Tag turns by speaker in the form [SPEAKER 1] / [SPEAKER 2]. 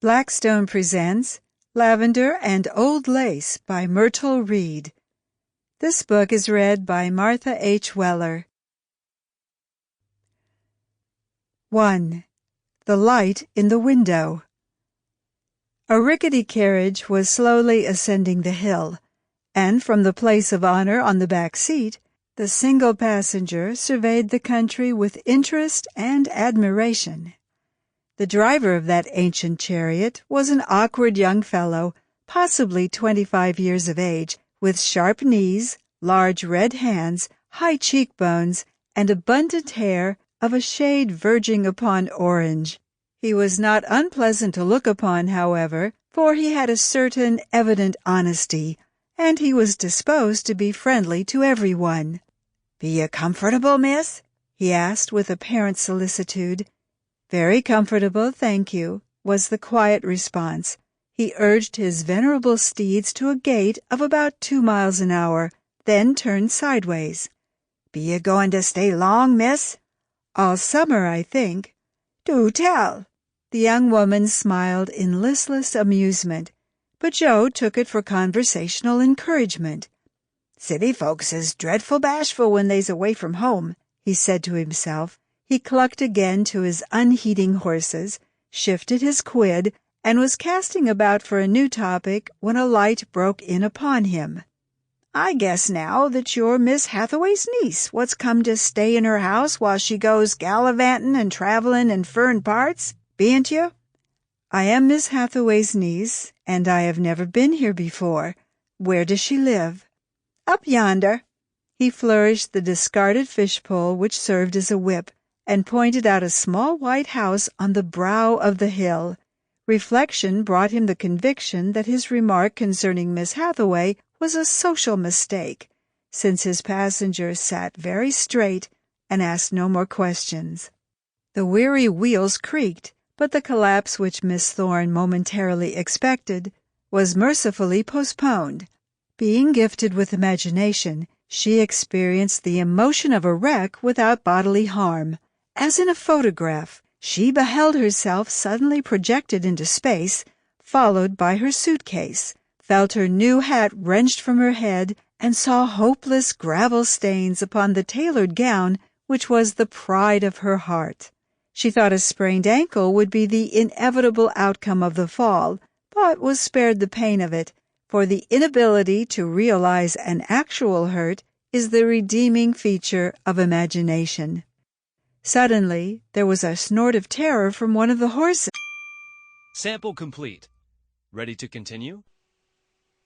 [SPEAKER 1] Blackstone presents Lavender and Old Lace by Myrtle Reed. This book is read by Martha H. Weller. 1. The Light in the Window. A rickety carriage was slowly ascending the hill, and from the place of honor on the back seat, the single passenger surveyed the country with interest and admiration. The driver of that ancient chariot was an awkward young fellow, possibly 25 years of age, with sharp knees, large red hands, high cheekbones, and abundant hair of a shade verging upon orange. He was not unpleasant to look upon, however, for he had a certain evident honesty, and he was disposed to be friendly to everyone. "Be you comfortable, miss?" he asked with apparent solicitude. "Very comfortable, thank you," was the quiet response. He urged his venerable steeds to a gait of about 2 miles an hour, then turned sideways. "Be you goin' to stay long, miss?" "All summer, I think." "Do tell." The young woman smiled in listless amusement, but Joe took it for conversational encouragement. "City folks is dreadful bashful when they's away from home," he said to himself. He clucked again to his unheeding horses, shifted his quid, and was casting about for a new topic when a light broke in upon him. "I guess now that you're Miss Hathaway's niece, what's come to stay in her house while she goes gallivantin' and travellin' in furrin parts, bean't you?" "I am Miss Hathaway's niece, and I have never been here before. Where does she live?" "Up yonder." He flourished the discarded fishpole which served as a whip, and pointed out a small white house on the brow of the hill. Reflection brought him the conviction that his remark concerning Miss Hathaway was a social mistake, since his passenger sat very straight and asked no more questions. The weary wheels creaked, but the collapse which Miss Thorne momentarily expected was mercifully postponed. Being gifted with imagination, she experienced the emotion of a wreck without bodily harm. As in a photograph, she beheld herself suddenly projected into space, followed by her suitcase, felt her new hat wrenched from her head, and saw hopeless gravel stains upon the tailored gown which was the pride of her heart. She thought a sprained ankle would be the inevitable outcome of the fall, but was spared the pain of it, for the inability to realize an actual hurt is the redeeming feature of imagination. Suddenly, there was a snort of terror from one of the horses.
[SPEAKER 2] Sample complete. Ready to continue?